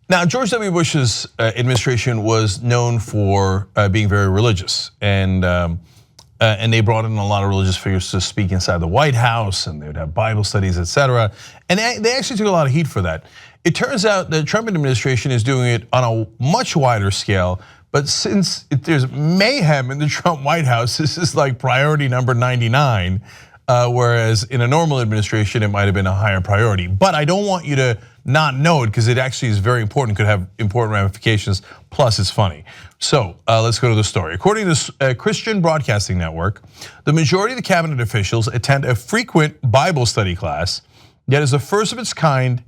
Now, George W. Bush's administration was known for being very religious, and they brought in a lot of religious figures to speak inside the White House, and they would have Bible studies, etc. And they actually took a lot of heat for that. It turns out the Trump administration is doing it on a much wider scale, but since there's mayhem in the Trump White House, this is like priority number 99, whereas in a normal administration, it might have been a higher priority. But I don't want you to not know it, because it actually is very important, could have important ramifications, plus it's funny. So let's go to the story. According to Christian Broadcasting Network, the majority of the cabinet officials attend a frequent Bible study class that is the first of its kind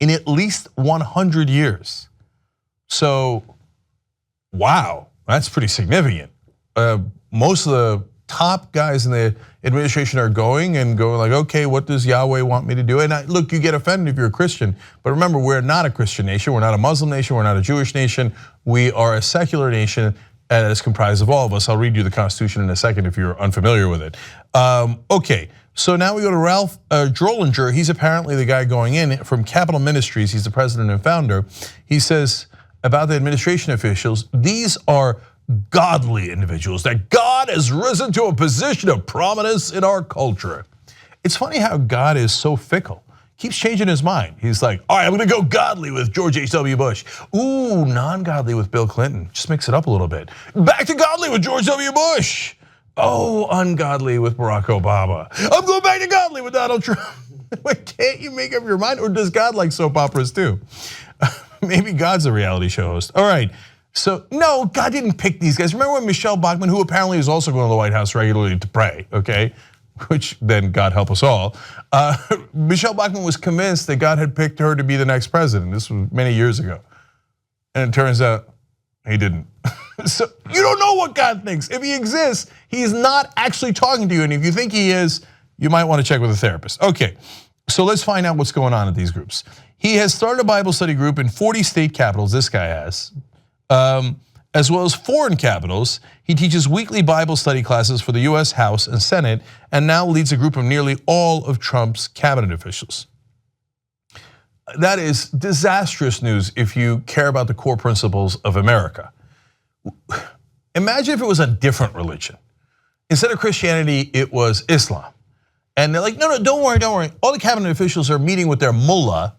in at least 100 years. So, wow, that's pretty significant. Most of the top guys in the administration are going like, okay, what does Yahweh want me to do? And look, you get offended if you're a Christian, but remember, we're not a Christian nation, we're not a Muslim nation, we're not a Jewish nation, we are a secular nation that is comprised of all of us. I'll read you the Constitution in a second if you're unfamiliar with it. Okay, so now we go to Ralph Drollinger. He's apparently the guy going in from Capitol Ministries. He's the president and founder. He says about the administration officials, these are godly individuals, that God has risen to a position of prominence in our culture. It's funny how God is so fickle. Keeps changing his mind. He's like, all right, I'm gonna go godly with George H.W. Bush. Ooh, non-godly with Bill Clinton. Just mix it up a little bit. Back to godly with George W. Bush. Oh, ungodly with Barack Obama. I'm going back to godly with Donald Trump. Can't you make up your mind? Or does God like soap operas too? Maybe God's a reality show host. All right. So no, God didn't pick these guys. Remember when Michelle Bachmann, who apparently is also going to the White House regularly to pray, okay? Which then God help us all. Michelle Bachmann was convinced that God had picked her to be the next president. This was many years ago. And it turns out he didn't. So you don't know what God thinks. If he exists, he's not actually talking to you. And if you think he is, you might want to check with a therapist. Okay, so let's find out what's going on at these groups. He has started a Bible study group in 40 state capitals, this guy has. As well as foreign capitals. He teaches weekly Bible study classes for the US House and Senate, and now leads a group of nearly all of Trump's cabinet officials. That is disastrous news if you care about the core principles of America. Imagine if it was a different religion. Instead of Christianity, it was Islam. And they're like, no, don't worry. All the cabinet officials are meeting with their mullah,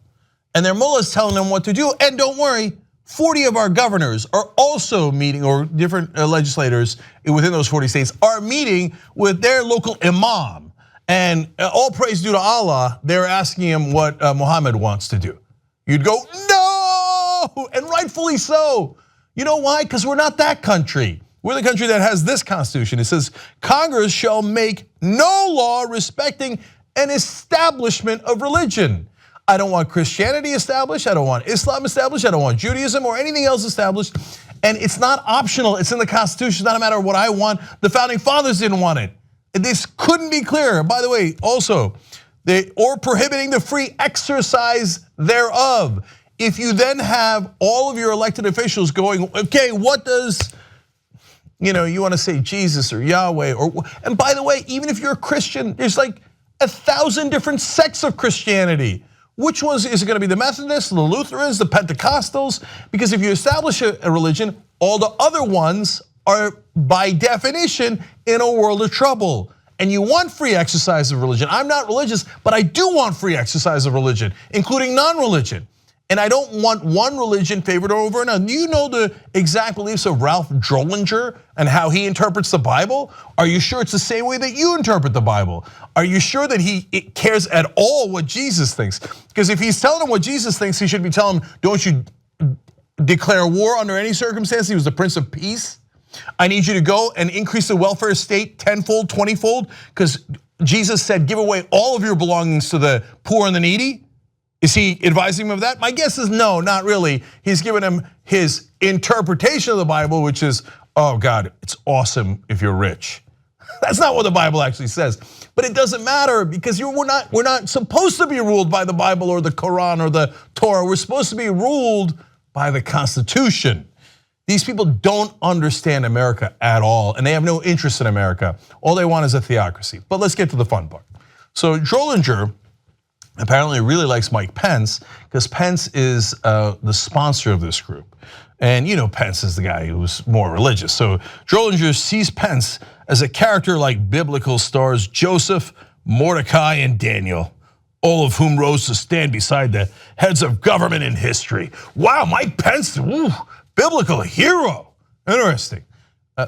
and their mullah is telling them what to do, and don't worry, 40 of our governors are also meeting, or different legislators within those 40 states are meeting with their local imam. And all praise due to Allah, they're asking him what Muhammad wants to do. You'd go, no, and rightfully so. You know why? Because we're not that country. We're the country that has this constitution. It says, Congress shall make no law respecting an establishment of religion. I don't want Christianity established, I don't want Islam established, I don't want Judaism or anything else established. And it's not optional, it's in the Constitution, it's not a matter of what I want. The founding fathers didn't want it. This couldn't be clearer. By the way, also, or prohibiting the free exercise thereof. If you then have all of your elected officials going, okay, what does, you want to say Jesus or Yahweh, and by the way, even if you're a Christian, there's like 1,000 different sects of Christianity. Which ones is it going to be? The Methodists, the Lutherans, the Pentecostals? Because if you establish a religion, all the other ones are by definition in a world of trouble. And you want free exercise of religion. I'm not religious, but I do want free exercise of religion, including non-religion. And I don't want one religion favored over another. Do you know the exact beliefs of Ralph Drollinger and how he interprets the Bible? Are you sure it's the same way that you interpret the Bible? Are you sure that he cares at all what Jesus thinks? Because if he's telling him what Jesus thinks, he should be telling him, don't you declare war under any circumstance? He was the Prince of Peace. I need you to go and increase the welfare state tenfold, 20-fold, because Jesus said, give away all of your belongings to the poor and the needy. Is he advising him of that? My guess is no, not really. He's giving him his interpretation of the Bible, which is, oh God, it's awesome if you're rich. That's not what the Bible actually says. But it doesn't matter because we're not supposed to be ruled by the Bible or the Quran or the Torah. We're supposed to be ruled by the Constitution. These people don't understand America at all, and they have no interest in America. All they want is a theocracy. But let's get to the fun part. So Drollinger apparently really likes Mike Pence because Pence is the sponsor of this group. And you know Pence is the guy who's more religious. So Drollinger sees Pence as a character like biblical stars Joseph, Mordecai, and Daniel, all of whom rose to stand beside the heads of government in history. Wow, Mike Pence, biblical hero. Interesting.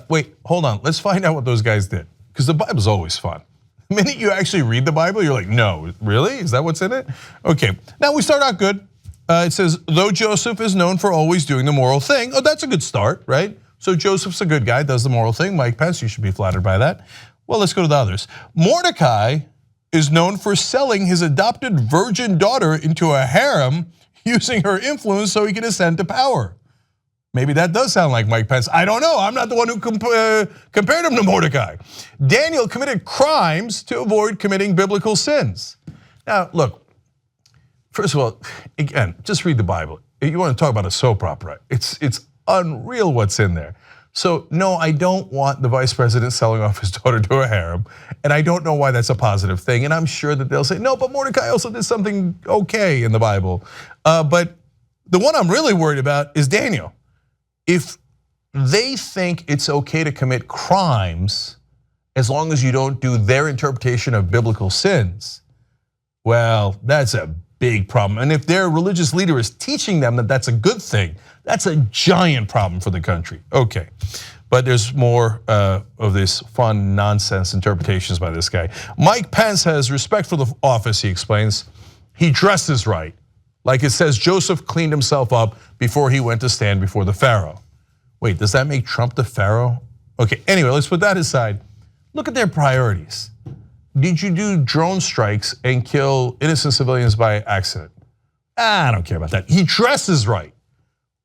Wait, hold on. Let's find out what those guys did, because the Bible's always fun. The minute you actually read the Bible, you're like, no, really? Is that what's in it? Okay, now we start out good. It says, though Joseph is known for always doing the moral thing. Oh, that's a good start, right? So Joseph's a good guy, does the moral thing. Mike Pence, you should be flattered by that. Well, let's go to the others. Mordecai is known for selling his adopted virgin daughter into a harem, using her influence so he can ascend to power. Maybe that does sound like Mike Pence. I don't know. I'm not the one who compared him to Mordecai. Daniel committed crimes to avoid committing biblical sins. Now, look, first of all, again, just read the Bible. You want to talk about a soap opera. It's unreal what's in there. So no, I don't want the vice president selling off his daughter to a harem, and I don't know why that's a positive thing. And I'm sure that they'll say, no, but Mordecai also did something okay in the Bible. But the one I'm really worried about is Daniel. If they think it's okay to commit crimes as long as you don't do their interpretation of biblical sins, well, that's a big problem. And if their religious leader is teaching them that that's a good thing, that's a giant problem for the country. Okay, but there's more of this fun nonsense interpretations by this guy. Mike Pence has respect for the office, he explains. He dresses right. Like it says, Joseph cleaned himself up before he went to stand before the Pharaoh. Wait, does that make Trump the Pharaoh? Okay, anyway, let's put that aside. Look at their priorities. Did you do drone strikes and kill innocent civilians by accident? I don't care about that. He dresses right.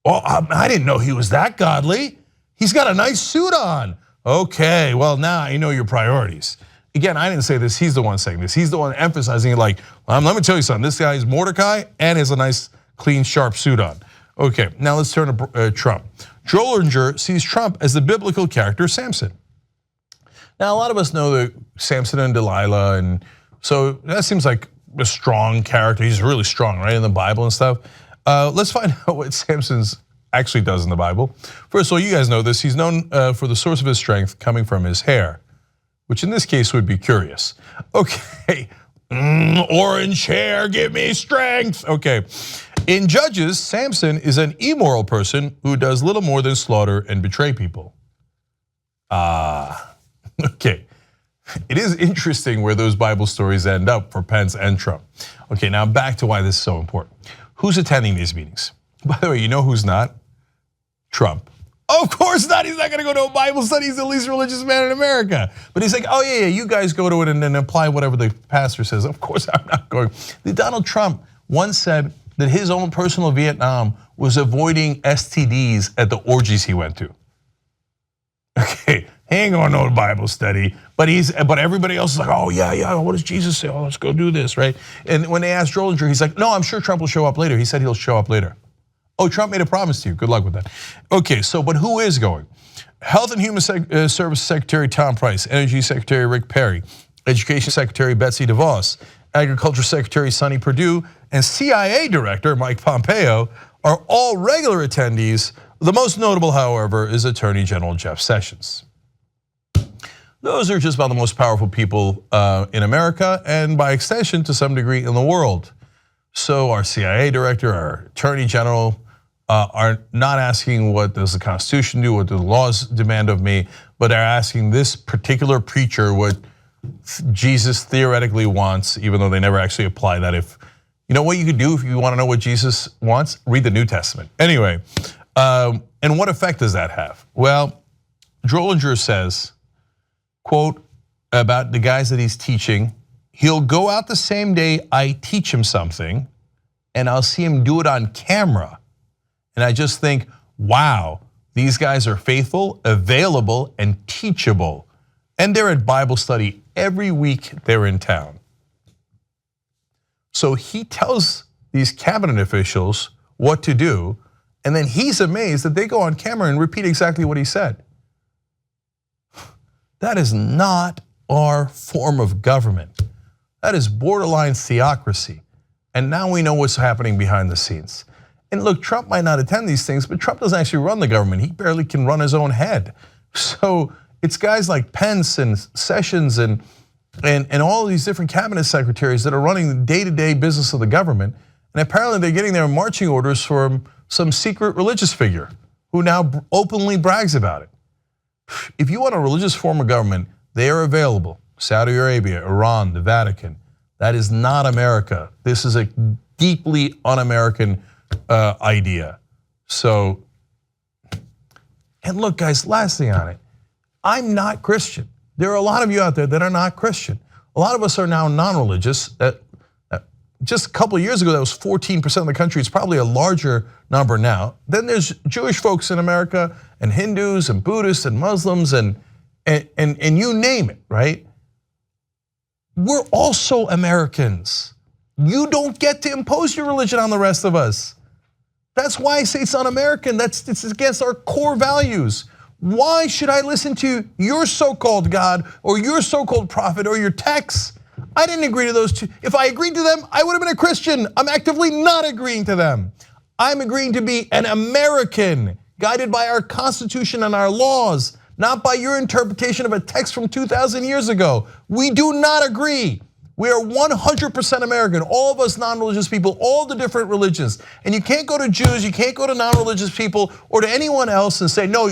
Oh, I didn't know he was that godly. He's got a nice suit on. Okay, well now I know your priorities. Again, I didn't say this, he's the one saying this. He's the one emphasizing it like, let me tell you something, this guy is Mordecai and has a nice, clean, sharp suit on. Okay, now let's turn to Trump. Drollinger sees Trump as the biblical character Samson. Now, a lot of us know that Samson and Delilah, and so that seems like a strong character. He's really strong, right, in the Bible and stuff. Let's find out what Samson actually does in the Bible. First of all, you guys know this. He's known for the source of his strength coming from his hair, which in this case would be curious. Okay, orange hair, give me strength. Okay, in Judges, Samson is an immoral person who does little more than slaughter and betray people. Okay, it is interesting where those Bible stories end up for Pence and Trump. Okay, now back to why this is so important. Who's attending these meetings? By the way, you know who's not? Trump. Of course not, he's not gonna go to a Bible study, he's the least religious man in America. But he's like, oh yeah, you guys go to it and then apply whatever the pastor says. Of course I'm not going. Donald Trump once said that his own personal Vietnam was avoiding STDs at the orgies he went to. Okay, he ain't going to no Bible study, but everybody else is like, oh yeah, what does Jesus say? Oh, let's go do this, right? And when they asked Drollinger, he's like, no, I'm sure Trump will show up later. He said he'll show up later. Oh, Trump made a promise to you, good luck with that. Okay, so but who is going? Health and Human Services Secretary Tom Price, Energy Secretary Rick Perry, Education Secretary Betsy DeVos, Agriculture Secretary Sonny Perdue, and CIA Director Mike Pompeo are all regular attendees. The most notable, however, is Attorney General Jeff Sessions. Those are just about the most powerful people in America, and by extension, to some degree, in the world. So our CIA Director, our Attorney General are not asking what does the Constitution do, what do the laws demand of me, but they're asking this particular preacher what Jesus theoretically wants, even though they never actually apply that. If you know what you could do if you want to know what Jesus wants, read the New Testament. Anyway, and what effect does that have? Well, Drollinger says, quote, about the guys that he's teaching, he'll go out the same day I teach him something, and I'll see him do it on camera. And I just think, wow, these guys are faithful, available, and teachable. And they're at Bible study every week they're in town. So he tells these cabinet officials what to do, and then he's amazed that they go on camera and repeat exactly what he said. That is not our form of government. That is borderline theocracy. And now we know what's happening behind the scenes. And look, Trump might not attend these things, but Trump doesn't actually run the government. He barely can run his own head. So it's guys like Pence and Sessions and all of these different cabinet secretaries that are running the day-to-day business of the government. And apparently they're getting their marching orders from some secret religious figure who now openly brags about it. If you want a religious form of government, they are available. Saudi Arabia, Iran, the Vatican. That is not America. This is a deeply un-American idea. So, and look guys, last thing on it, I'm not Christian. There are a lot of you out there that are not Christian. A lot of us are now non-religious. Just a couple of years ago, that was 14% of the country. It's probably a larger number now. Then there's Jewish folks in America, and Hindus, and Buddhists, and Muslims, and you name it, right? We're also Americans. You don't get to impose your religion on the rest of us. That's why I say it's un-American. It's against our core values. Why should I listen to your so-called God or your so-called prophet or your texts? I didn't agree to those two. If I agreed to them, I would have been a Christian. I'm actively not agreeing to them. I'm agreeing to be an American, guided by our Constitution and our laws, not by your interpretation of a text from 2,000 years ago. We do not agree. We are 100% American, all of us non-religious people, all the different religions. And you can't go to Jews, you can't go to non-religious people or to anyone else and say, no,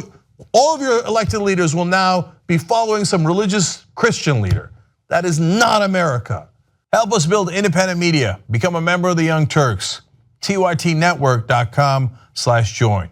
all of your elected leaders will now be following some religious Christian leader. That is not America. Help us build independent media. Become a member of the Young Turks. TYTnetwork.com/join.